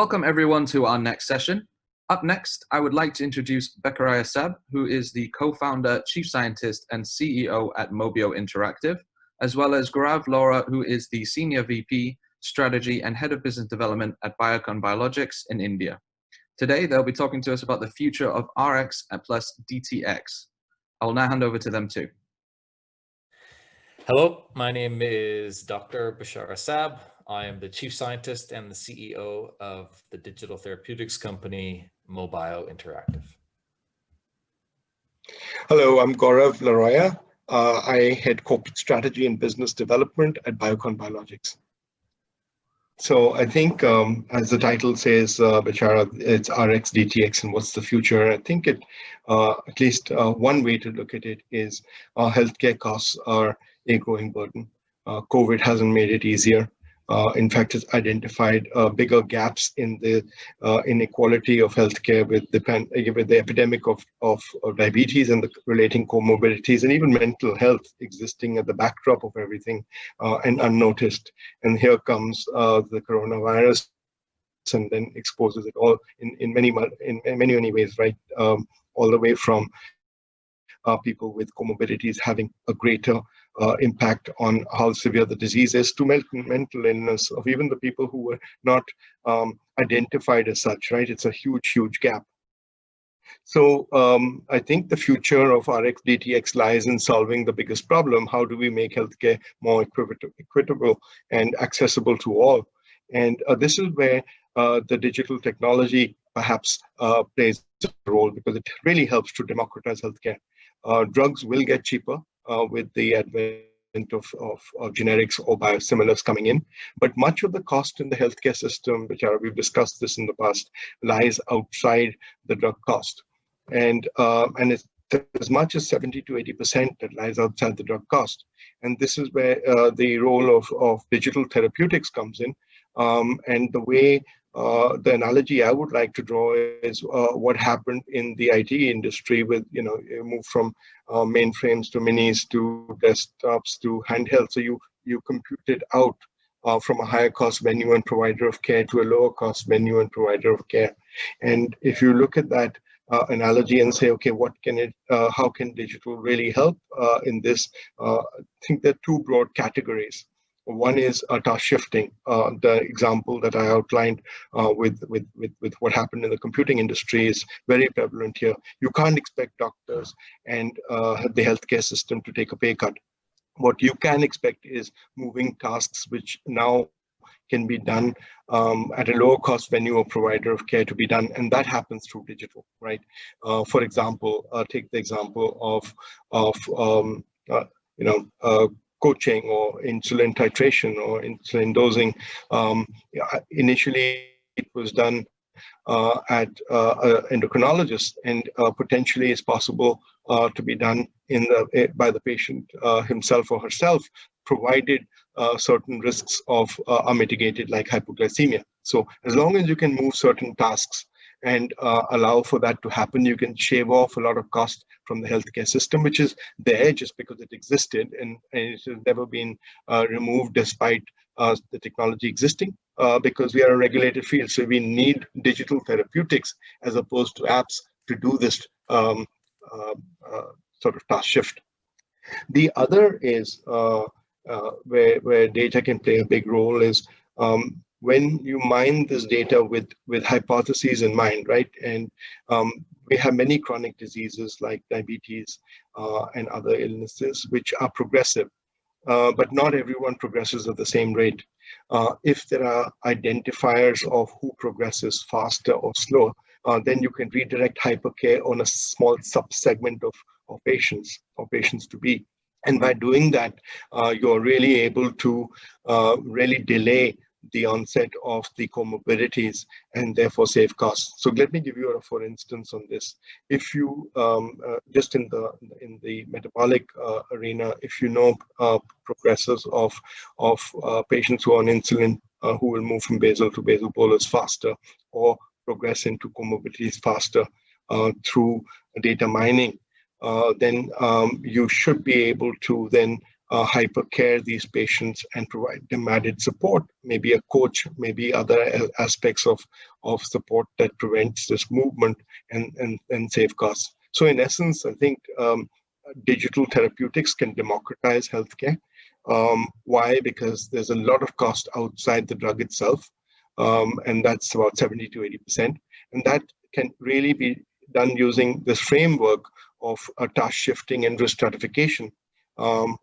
Welcome everyone to our next session. Up next, I would like to introduce Bechara Saab, who is the co-founder, chief scientist, and CEO at Mobio Interactive, as well as Gaurav, who is the senior VP, strategy and head of business development at Biocon Biologics in India. Today, they'll be talking to us about the future of Rx plus DTx. I will now hand over to them too. Hello, my name is Dr. Bechara Saab. I am the chief scientist and the CEO of the digital therapeutics company, Mobio Interactive. Hello, I'm Gaurav, Laroia. I head corporate strategy and business development at Biocon Biologics. So I think, as the title says, Bechara, it's Rx DTx and what's the future? I think at least one way to look at it is healthcare costs are a growing burden. COVID hasn't made it easier. In fact, it's identified bigger gaps in the inequality of healthcare with the epidemic of diabetes and the relating comorbidities, and even mental health existing at the backdrop of everything and unnoticed. And here comes the coronavirus, and then exposes it all in many ways, right? All the way from people with comorbidities having a greater impact on how severe the disease is, to mental illness of even the people who were not identified as such, right? It's a huge gap. So I think the future of Rx DTx lies in solving the biggest problem. How do we make healthcare more equitable and accessible to all? And this is where the digital technology perhaps plays a role, because it really helps to democratize healthcare. Drugs will get cheaper with the advent of generics or biosimilars coming in, but much of the cost in the healthcare system, which we've discussed this in the past, lies outside the drug cost, and it's as much as 70 to 80% that lies outside the drug cost. And this is where the role of digital therapeutics comes in, and the way. The analogy I would like to draw is what happened in the IT industry with, you move from mainframes to minis to desktops to handhelds. So you computed out from a higher cost venue and provider of care to a lower cost venue and provider of care. And if you look at that analogy and say, okay, how can digital really help in this? I think there are two broad categories. One is task shifting. The example that I outlined with what happened in the computing industry is very prevalent here. You can't expect doctors and the healthcare system to take a pay cut. What you can expect is moving tasks which now can be done at a lower cost venue or provider of care to be done, and that happens through digital, right? For example, take the example of coaching or insulin titration or insulin dosing. Initially, it was done at endocrinologists, and potentially is possible to be done by the patient himself or herself, provided certain risks are mitigated, like hypoglycemia. So as long as you can move certain tasks and allow for that to happen, you can shave off a lot of cost from the healthcare system, which is there just because it existed, and it has never been removed despite the technology existing, because we are a regulated field. So we need digital therapeutics as opposed to apps to do this sort of task shift. The other is where data can play a big role is when you mine this data with hypotheses in mind, right? And we have many chronic diseases like diabetes and other illnesses which are progressive, but not everyone progresses at the same rate. If there are identifiers of who progresses faster or slower, then you can redirect hypercare on a small subsegment of patients to be. And by doing that, you're really able to really delay the onset of the comorbidities and therefore save costs. So let me give you a for instance on this. If you just in the metabolic arena, if you know progressors of patients who are on insulin who will move from basal to basal bolus faster or progress into comorbidities faster through data mining, then you should be able to then hypercare these patients and provide them added support, maybe a coach, maybe other aspects of support that prevents this movement and save costs. So in essence, I think digital therapeutics can democratize healthcare. Why? Because there's a lot of cost outside the drug itself, and that's about 70 to 80%. And that can really be done using this framework of task shifting and risk stratification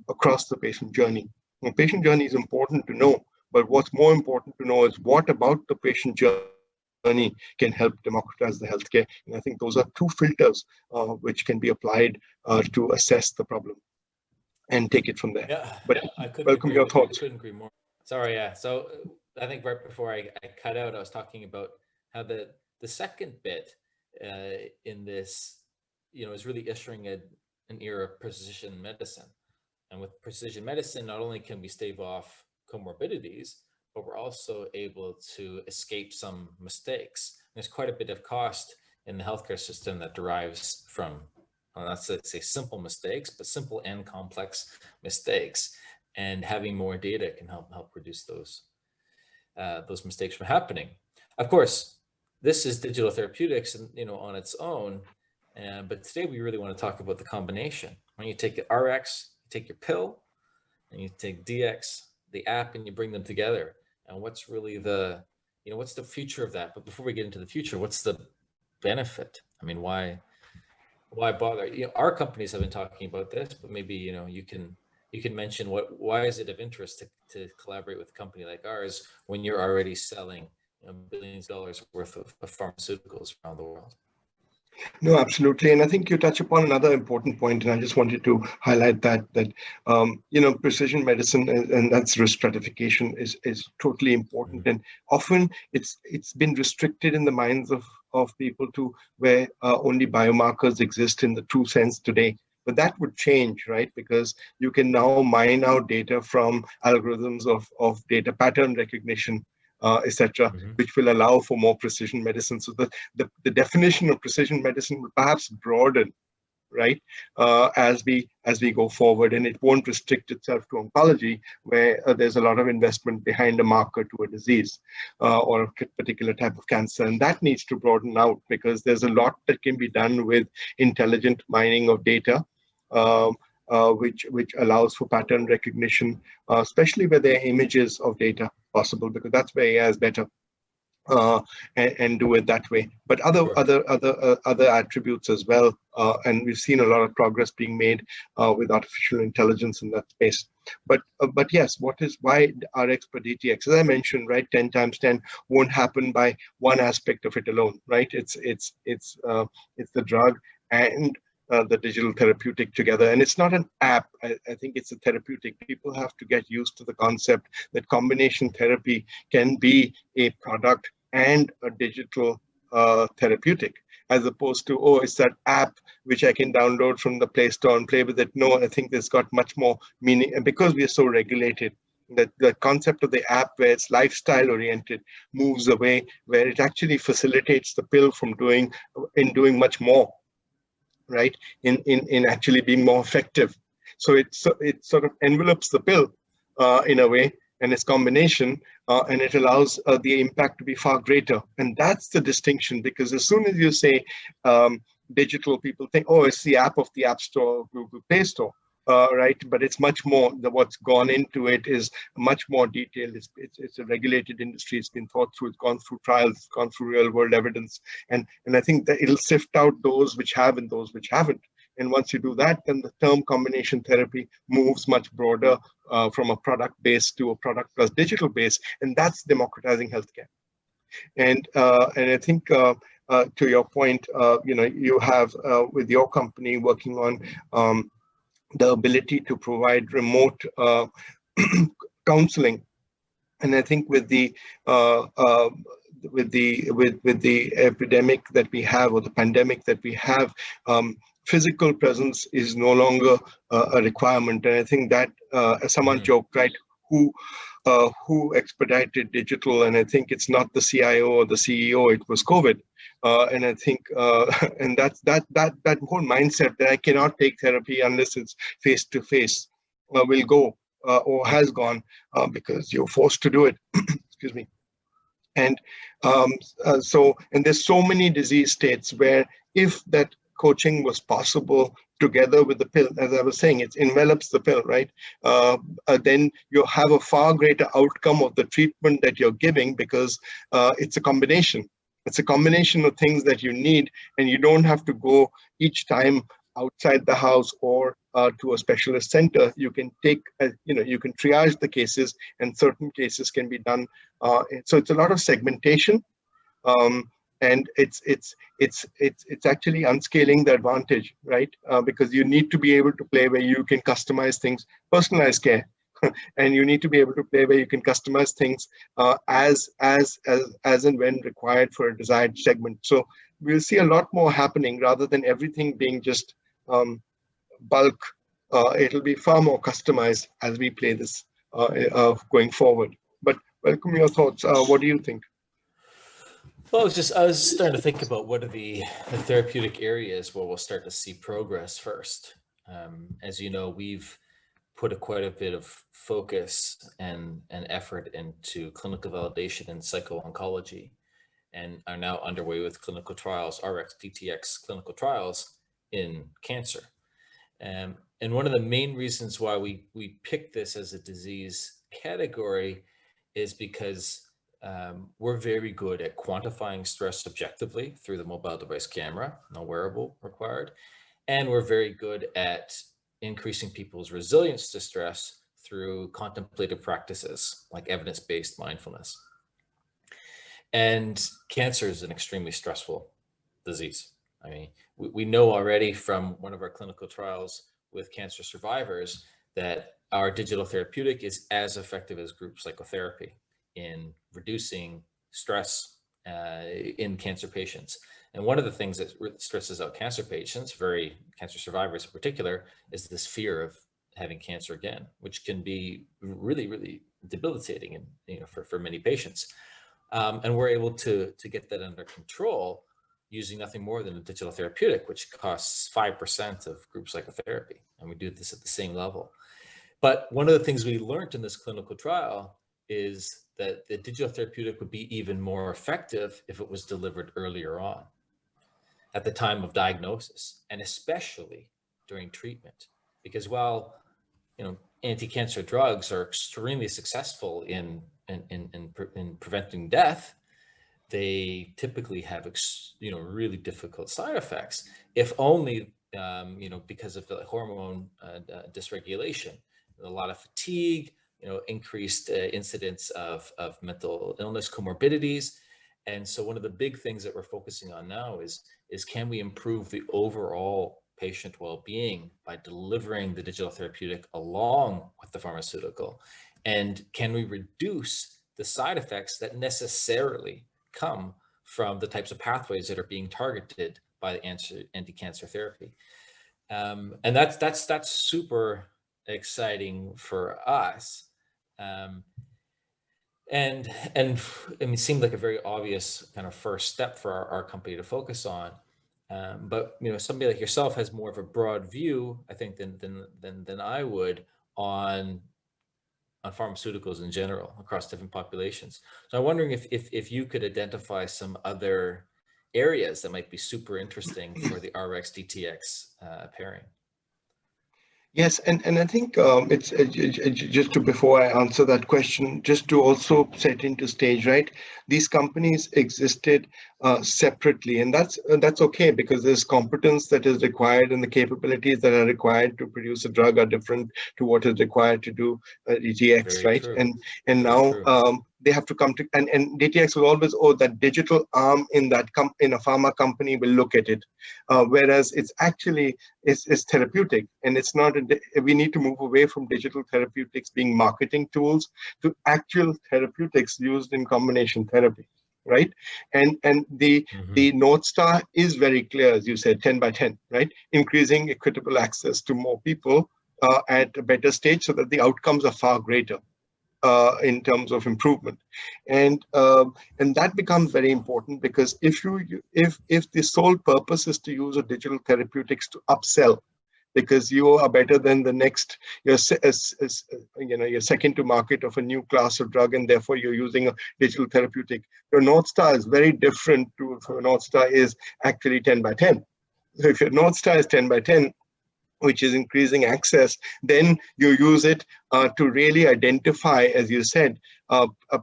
across the patient journey. The patient journey is important to know, but what's more important to know is what about the patient journey can help democratize the healthcare. And I think those are two filters which can be applied to assess the problem and take it from there. Yeah, but I welcome your thoughts. I couldn't agree more. Sorry, yeah. So I think right before I cut out, I was talking about how the second bit in this, is really ushering an era of precision medicine. And with precision medicine, not only can we stave off comorbidities, but we're also able to escape some mistakes. There's quite a bit of cost in the healthcare system that derives from, let's say, simple mistakes, but simple and complex mistakes. And having more data can help reduce those mistakes from happening. Of course, this is digital therapeutics, and on its own. But today we really want to talk about the combination. When you take Rx, you take your pill, and you take DX, the app, and you bring them together. And what's really what's the future of that? But before we get into the future, what's the benefit? I mean, why bother? Our companies have been talking about this, but maybe you can mention why is it of interest to collaborate with a company like ours when you're already selling billions of dollars worth of pharmaceuticals around the world? No, absolutely. And I think you touch upon another important point, and I just wanted to highlight that precision medicine and that's risk stratification is totally important. And often it's been restricted in the minds of people to where only biomarkers exist in the true sense today. But that would change, right? Because you can now mine out data from algorithms of data pattern recognition, etc., which will allow for more precision medicine. So the definition of precision medicine will perhaps broaden, right, as we go forward, and it won't restrict itself to oncology, where there's a lot of investment behind a marker to a disease or a particular type of cancer, and that needs to broaden out because there's a lot that can be done with intelligent mining of data. Which allows for pattern recognition, especially where there are images of data possible, because that's where AI is better, and do it that way. But other attributes as well, and we've seen a lot of progress being made with artificial intelligence in that space. But yes, why Rx per DTx? As I mentioned, right, 10 times 10 won't happen by one aspect of it alone, right? It's the drug and the digital therapeutic together. And it's not an app. I think it's a therapeutic. People have to get used to the concept that combination therapy can be a product and a digital therapeutic, as opposed to, it's that app which I can download from the Play Store and play with it. No, I think it's got much more meaning. And because we are so regulated, that the concept of the app where it's lifestyle oriented moves away, where it actually facilitates the pill from doing much more, right, in actually being more effective. So it sort of envelopes the pill in a way, and its combination, and it allows the impact to be far greater. And that's the distinction, because as soon as you say digital, people think, it's the app of the App Store, Google Play Store, right? But it's much more. What's gone into it is much more detailed. It's a regulated industry. It's been thought through. It's gone through trials. It's gone through real world evidence. And I think that it'll sift out those which have and those which haven't. And once you do that, then the term combination therapy moves much broader from a product base to a product plus digital base, and that's democratizing healthcare. And I think to your point, you have with your company working on the ability to provide remote counseling, and I think with the epidemic that we have, or the pandemic that we have, physical presence is no longer a requirement. And I think that someone joked, right, who expedited digital, and I think it's not the CIO or the CEO, it was COVID. And I think, and that whole mindset that I cannot take therapy unless it's face to face, will go or has gone because you're forced to do it. Excuse me. And and there's so many disease states where if that coaching was possible together with the pill, as I was saying, it envelops the pill, right? Then you have a far greater outcome of the treatment that you're giving because it's a combination. It's a combination of things that you need, and you don't have to go each time outside the house or to a specialist center. You can take, you can triage the cases, and certain cases can be done. So it's a lot of segmentation, and it's actually unscaling the advantage, right? Because you need to be able to play where you can customize things, personalized care, and you need to be able to play where you can customize things as and when required for a desired segment. So we'll see a lot more happening rather than everything being just bulk. It'll be far more customized as we play this going forward. But welcome your thoughts. What do you think? Well, I was starting to think about what are the therapeutic areas where we'll start to see progress first. As you know, we've put quite a bit of focus and effort into clinical validation in psycho-oncology, and are now underway with clinical trials, Rx DTx clinical trials in cancer. And one of the main reasons why we picked this as a disease category is because we're very good at quantifying stress objectively through the mobile device camera, no wearable required. And we're very good at increasing people's resilience to stress through contemplative practices like evidence-based mindfulness. And cancer is an extremely stressful disease. I mean, we know already from one of our clinical trials with cancer survivors that our digital therapeutic is as effective as group psychotherapy in reducing stress in cancer patients. And one of the things that stresses out cancer patients, cancer survivors in particular, is this fear of having cancer again, which can be really, really debilitating for many patients. And we're able to get that under control using nothing more than a digital therapeutic, which costs 5% of group psychotherapy. And we do this at the same level. But one of the things we learned in this clinical trial is that the digital therapeutic would be even more effective if it was delivered earlier on, at the time of diagnosis, and especially during treatment. Because while anti-cancer drugs are extremely successful in preventing death, they typically have really difficult side effects, if only because of the hormone dysregulation, a lot of fatigue, increased incidence of mental illness comorbidities. And so one of the big things that we're focusing on now is can we improve the overall patient well-being by delivering the digital therapeutic along with the pharmaceutical? And can we reduce the side effects that necessarily come from the types of pathways that are being targeted by the anti-cancer therapy? And that's super exciting for us. And I mean, it seemed like a very obvious kind of first step for our company to focus on. But somebody like yourself has more of a broad view, I think, than I would on pharmaceuticals in general across different populations. So I'm wondering if you could identify some other areas that might be super interesting for the Rx DTx pairing. Yes, and I think it's just before I answer that question, just to also set into stage, right? These companies existed separately, and that's okay, because there's competence that is required and the capabilities that are required to produce a drug are different to what is required to do DTx, right? True. And Very now true. they have to come to, and DTx will always, that digital arm in in a pharma company will look at it, whereas it's actually it's therapeutic, and it's not. We need to move away from digital therapeutics being marketing tools to actual therapeutics used in combination therapy, right? And the North Star is very clear, as you said, 10 by 10, right? Increasing equitable access to more people at a better stage, so that the outcomes are far greater in terms of improvement, and that becomes very important, because if the sole purpose is to use a digital therapeutics to upsell because you are better than the next, you're you're second to market of a new class of drug, and therefore you're using a digital therapeutic. Your North Star is very different to if your North Star is actually 10 by 10. So if your North Star is 10 by 10, which is increasing access, then you use it to really identify, as you said,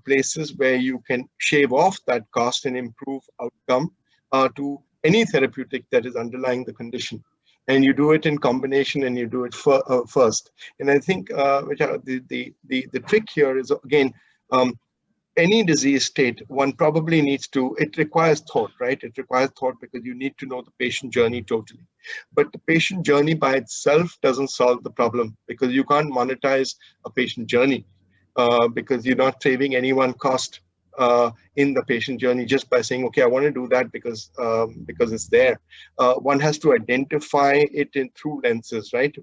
places where you can shave off that cost and improve outcome to any therapeutic that is underlying the condition. And you do it in combination, and you do it first. And I think the trick here is, again, any disease state, one probably needs to, it requires thought, right? It requires thought because you need to know the patient journey totally. But the patient journey by itself doesn't solve the problem, because you can't monetize a patient journey because you're not saving anyone cost in the patient journey just by saying, okay, I want to do that because it's there. One has to identify it through lenses, right?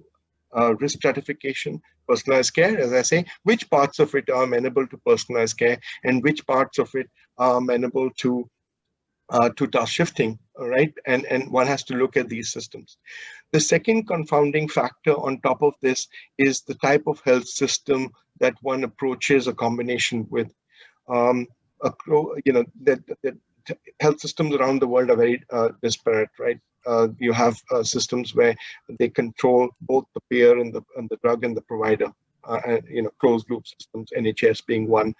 Risk stratification, personalized care, as I say, which parts of it are amenable to personalized care and which parts of it are amenable to task shifting, right? And one has to look at these systems. The second confounding factor on top of this is the type of health system that one approaches a combination with. That health systems around the world are very disparate, right? You have systems where they control both the payer and the drug and the provider. Closed loop systems, NHS being one,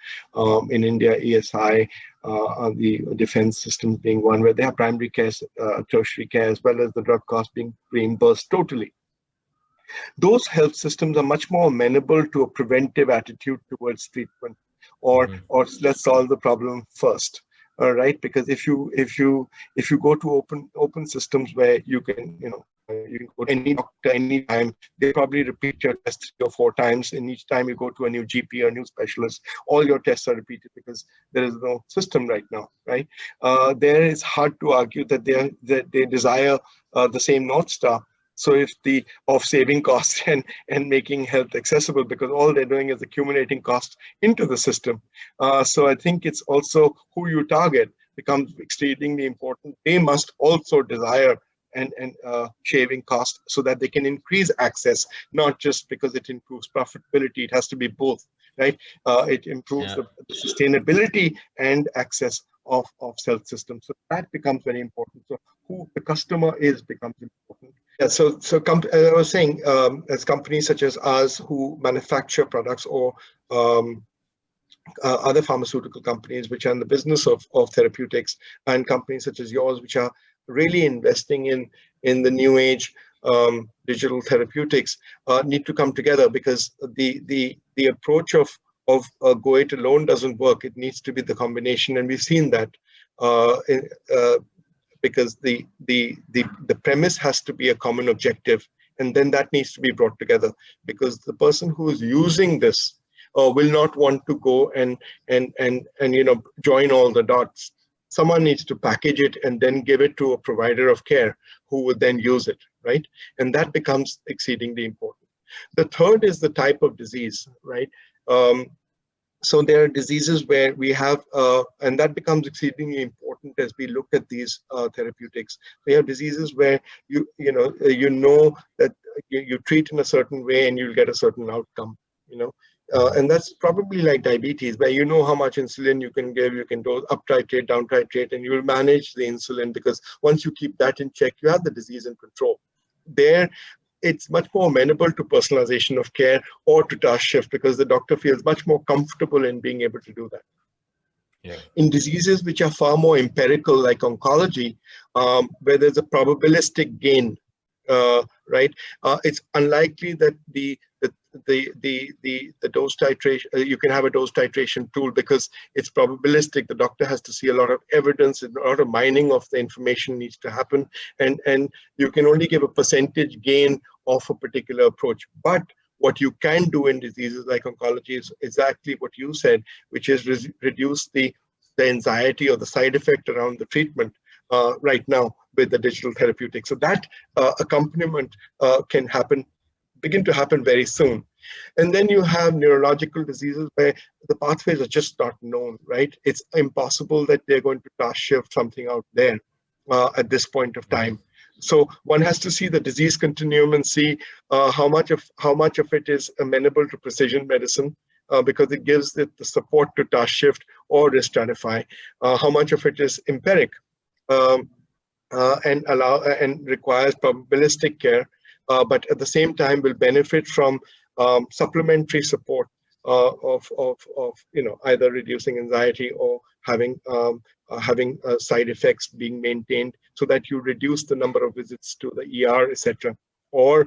in India, ESI, the defense systems being one, where they have primary care, tertiary care, as well as the drug cost being reimbursed totally. Those health systems are much more amenable to a preventive attitude towards treatment, or let's solve the problem first. All right, because if you go to open systems where you can go to any doctor anytime, they probably repeat your test 3 or 4 times, and each time you go to a new GP or a new specialist, all your tests are repeated because there is no system right now, right? There is hard to argue that they desire the same North Star. So if of saving costs and making health accessible, because all they're doing is accumulating costs into the system. So I think it's also who you target becomes exceedingly important. They must also desire and shaving costs so that they can increase access, not just because it improves profitability. It has to be both, right? It improves the sustainability and access of health systems. So that becomes very important. So who the customer is becomes important. Yeah, so as I was saying, as companies such as ours who manufacture products, or other pharmaceutical companies which are in the business of therapeutics, and companies such as yours which are really investing in the new age digital therapeutics, need to come together, because the approach of go it alone doesn't work. It needs to be the combination, and we've seen that because the premise has to be a common objective, and then that needs to be brought together, because the person who is using this will not want to go and join all the dots. Someone needs to package it and then give it to a provider of care who would then use it, right? And that becomes exceedingly important. The third is the type of disease, right? So there are diseases where we have, and that becomes exceedingly important as we look at these therapeutics. We have diseases where you know that you treat in a certain way and you'll get a certain outcome, and that's probably like diabetes, where you know how much insulin you can give, you can dose up titrate, down titrate, and you will manage the insulin, because once you keep that in check, you have the disease in control. There, it's much more amenable to personalization of care or to task shift, because the doctor feels much more comfortable in being able to do that. Yeah. In diseases which are far more empirical, like oncology, where there's a probabilistic gain, right? It's unlikely that the dose titration, you can have a dose titration tool, because it's probabilistic. The doctor has to see a lot of evidence, and a lot of mining of the information needs to happen, and you can only give a percentage gain of a particular approach. But what you can do in diseases like oncology is exactly what you said, which is reduce the anxiety or the side effect around the treatment right now with the digital therapeutic. So that accompaniment can begin to happen very soon. And then you have neurological diseases where the pathways are just not known, right? It's impossible that they're going to task shift something out there at this point of time. So one has to see the disease continuum and see how much of it is amenable to precision medicine, because it gives it the support to task shift or re-stratify. How much of it is empiric, um, and requires probabilistic care, but at the same time will benefit from supplementary support of either reducing anxiety or having side effects being maintained, so that you reduce the number of visits to the ER, etc. Or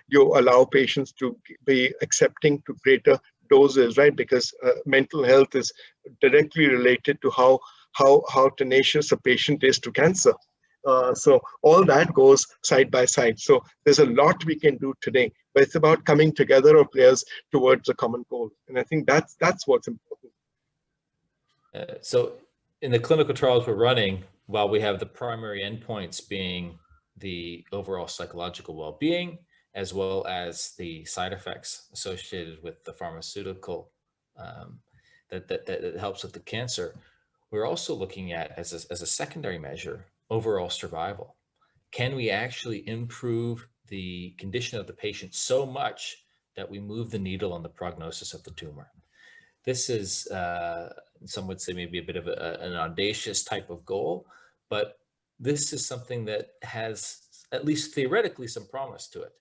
you allow patients to be accepting to greater doses, right? Because mental health is directly related to how tenacious a patient is to cancer. So all that goes side by side. So there's a lot we can do today, but it's about coming together of players towards a common goal. And I think that's what's important. So in the clinical trials we're running, while we have the primary endpoints being the overall psychological well-being, as well as the side effects associated with the pharmaceutical that helps with the cancer, we're also looking at, as a secondary measure, overall survival. Can we actually improve the condition of the patient so much that we move the needle on the prognosis of the tumor? This is, some would say, maybe a bit of an audacious type of goal, but this is something that has, at least theoretically, some promise to it.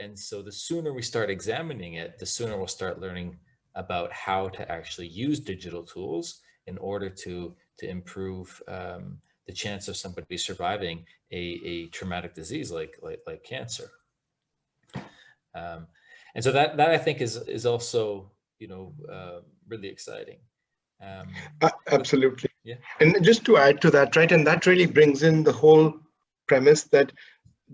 And so the sooner we start examining it, the sooner we'll start learning about how to actually use digital tools in order to improve the chance of somebody surviving a traumatic disease like cancer. And so that I think is also, really exciting. Absolutely. Yeah. And just to add to that, right, and that really brings in the whole premise that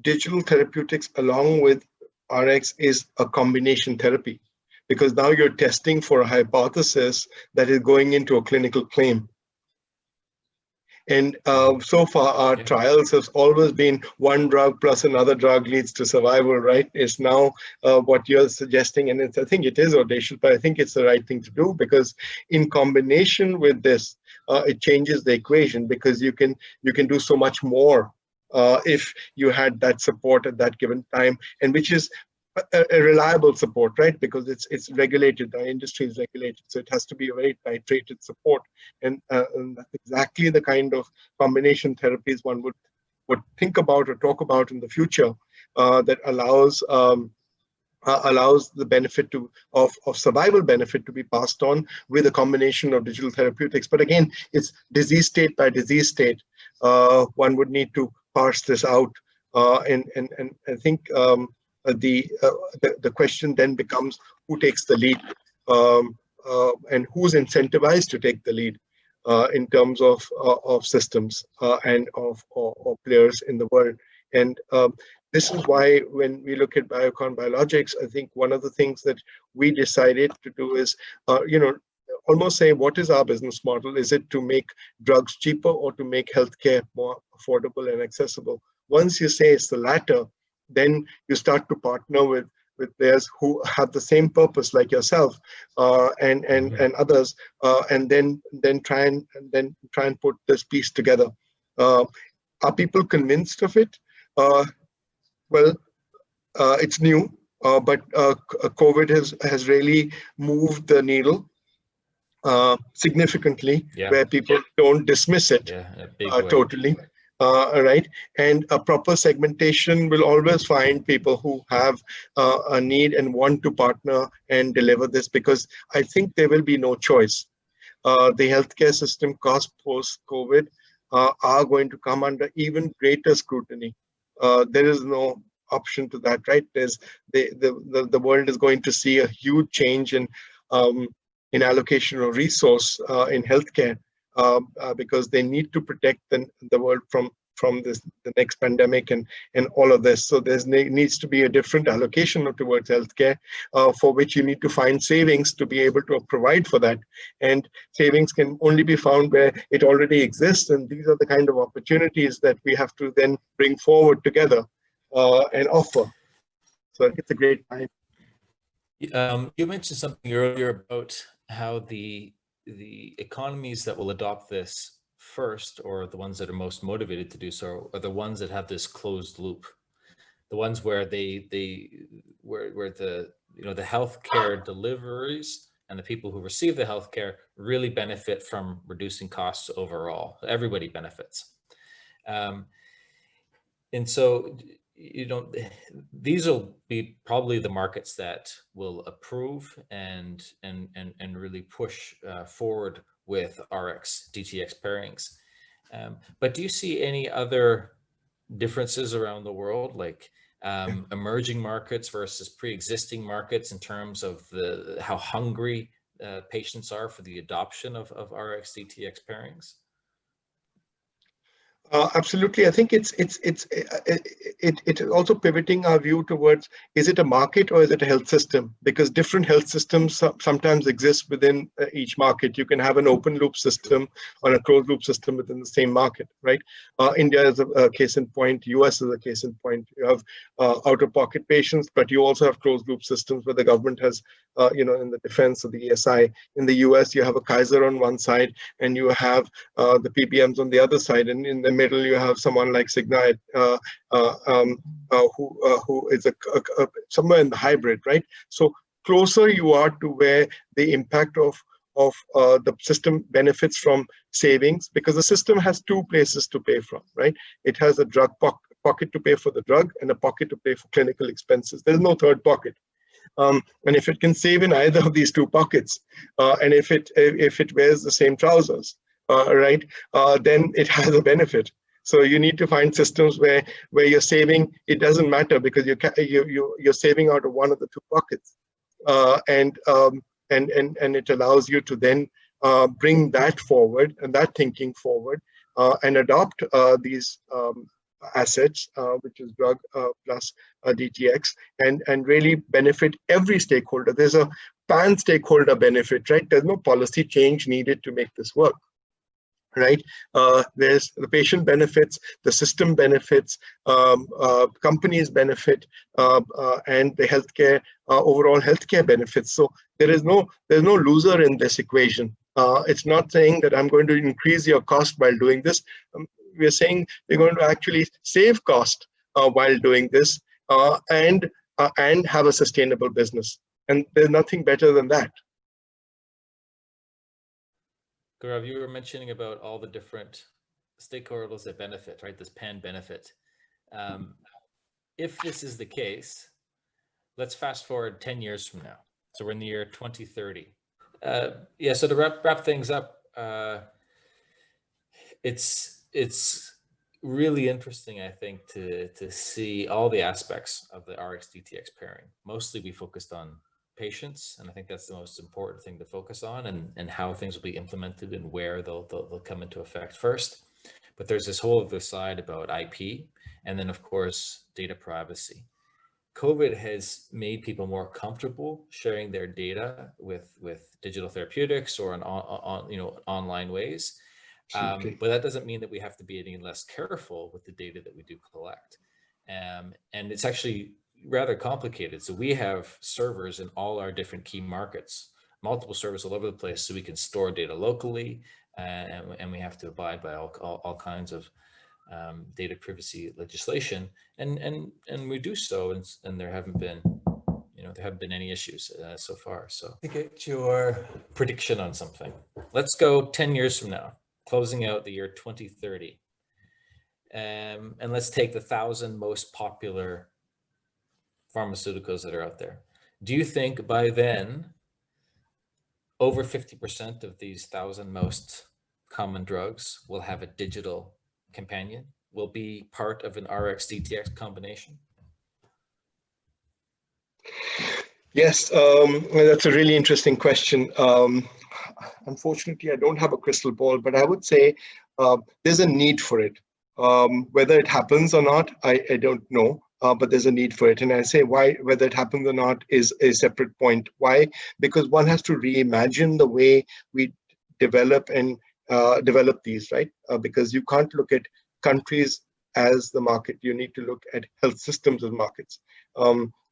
digital therapeutics along with RX is a combination therapy, because now you're testing for a hypothesis that is going into a clinical claim. And so far, our trials have always been one drug plus another drug leads to survival, right? It's now what you're suggesting, and I think it is audacious, but I think it's the right thing to do, because in combination with this, it changes the equation, because you can do so much more if you had that support at that given time, and which is a reliable support, right? Because it's regulated. The industry is regulated, so it has to be a very titrated support, and that's exactly the kind of combination therapies one would think about or talk about in the future, that allows the benefit of survival benefit to be passed on with a combination of digital therapeutics. But again, it's disease state by disease state. One would need to parse this out, and I think. The question then becomes who takes the lead, and who's incentivized to take the lead in terms of systems and of players in the world. And this is why when we look at Biocon Biologics, I think one of the things that we decided to do is, almost say, what is our business model? Is it to make drugs cheaper or to make healthcare more affordable and accessible? Once you say it's the latter, then you start to partner with players who have the same purpose like yourself, and others, and then try and put this piece together. Are people convinced of it? Well, it's new, but COVID has really moved the needle significantly, where people don't dismiss it totally. Right, and a proper segmentation will always find people who have a need and want to partner and deliver this, because I think there will be no choice. The healthcare system costs post-COVID are going to come under even greater scrutiny. There is no option to that, right? There's the world is going to see a huge change in allocation of resource in healthcare. Because they need to protect the world from the next pandemic and all of this. So there needs to be a different allocation towards healthcare, for which you need to find savings to be able to provide for that. And savings can only be found where it already exists. And these are the kind of opportunities that we have to then bring forward together and offer. So it's a great time. You mentioned something earlier about how the economies that will adopt this first, or the ones that are most motivated to do so, are the ones that have this closed loop, the ones where where the the healthcare deliveries and the people who receive the healthcare really benefit from reducing costs overall. Everybody benefits. And so these will be probably the markets that will approve and really push forward with Rx DTx pairings. But do you see any other differences around the world, like emerging markets versus pre-existing markets, in terms of how hungry patients are for the adoption of Rx DTx pairings? Absolutely. I think it's also pivoting our view towards, is it a market or is it a health system? Because different health systems sometimes exist within each market. You can have an open loop system or a closed loop system within the same market, right? India is a case in point. US is a case in point. You have out-of-pocket patients, but you also have closed loop systems where the government has, in the defense of the ESI. In the US, you have a Kaiser on one side, and you have the PBMs on the other side, and in the middle you have someone like Cigna, who is somewhere in the hybrid, right? So closer you are to where the impact of the system benefits from savings, because the system has two places to pay from, right? It has a drug pocket to pay for the drug and a pocket to pay for clinical expenses. There's no third pocket. And if it can save in either of these two pockets, and if it wears the same trousers, right, then it has a benefit. So you need to find systems where you're saving. It doesn't matter, because you're saving out of one of the two pockets, and it allows you to then bring that forward and that thinking forward, and adopt these assets, which is drug plus DTx, and really benefit every stakeholder. There's a pan-stakeholder benefit, right? There's no policy change needed to make this work, right? There's the patient benefits, the system benefits, companies benefit, and the healthcare, overall healthcare benefits. So there's no loser in this equation. It's not saying that I'm going to increase your cost while doing this. We're saying we're going to actually save cost while doing this, and have a sustainable business. And there's nothing better than that. Gaurav, you were mentioning about all the different stakeholders that benefit, right? This pan benefit. If this is the case, let's fast forward 10 years from now. So we're in the year 2030. Yeah, so to wrap things up, it's really interesting, I think, to see all the aspects of the Rx DTx pairing. Mostly we focused on patients, and I think that's the most important thing to focus on, and how things will be implemented and where they'll come into effect first. But there's this whole other side about IP, and then of course data privacy. COVID has made people more comfortable sharing their data with digital therapeutics or on online ways. But that doesn't mean that we have to be any less careful with the data that we do collect. And it's actually rather complicated. So we have servers in all our different key markets, multiple servers all over the place, so we can store data locally, and we have to abide by all kinds of data privacy legislation, and we do so, and there haven't been any issues so far. So to get your prediction on something, let's go 10 years from now, closing out the year 2030, and let's take the 1,000 most popular pharmaceuticals that are out there. Do you think by then over 50% of these 1,000 most common drugs will have a digital companion, will be part of an Rx DTx combination? Yes, that's a really interesting question. Unfortunately, I don't have a crystal ball, but I would say there's a need for it. Whether it happens or not, I don't know, but there's a need for it. And I say whether it happens or not is a separate point. Why? Because one has to reimagine the way we develop these, right? Because you can't look at countries as the market. You need to look at health systems as markets.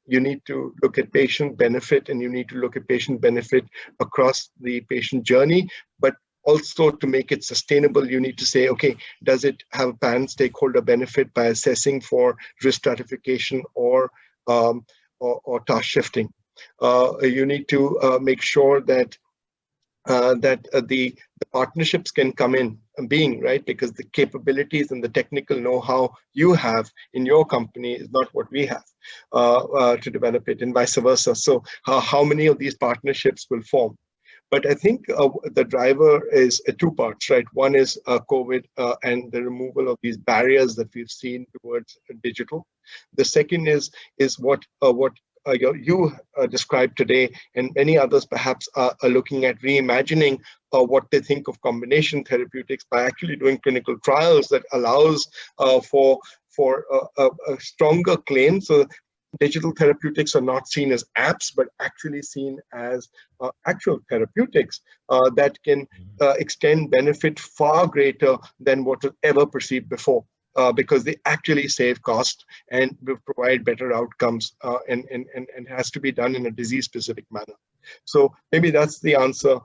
You need to look at patient benefit, and you need to look at patient benefit across the patient journey, but also to make it sustainable, you need to say, okay, does it have a pan-stakeholder benefit by assessing for risk stratification or task shifting? You need to make sure that the partnerships can come in being, right? Because the capabilities and the technical know-how you have in your company is not what we have to develop it, and vice versa. So how many of these partnerships will form? But I think the driver is two parts, right? One is COVID and the removal of these barriers that we've seen towards digital. The second is what you described today, and many others perhaps are looking at reimagining what they think of combination therapeutics by actually doing clinical trials that allows for a stronger claim. So digital therapeutics are not seen as apps, but actually seen as actual therapeutics that can extend benefit far greater than what was ever perceived before. Because they actually save cost and will provide better outcomes, and has to be done in a disease-specific manner. So maybe that's the answer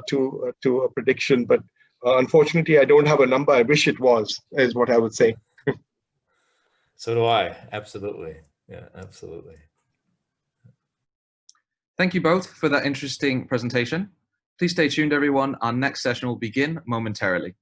to a prediction, but unfortunately, I don't have a number. I wish it was, is what I would say. So do I. Absolutely. Yeah, absolutely. Thank you both for that interesting presentation. Please stay tuned, everyone. Our next session will begin momentarily.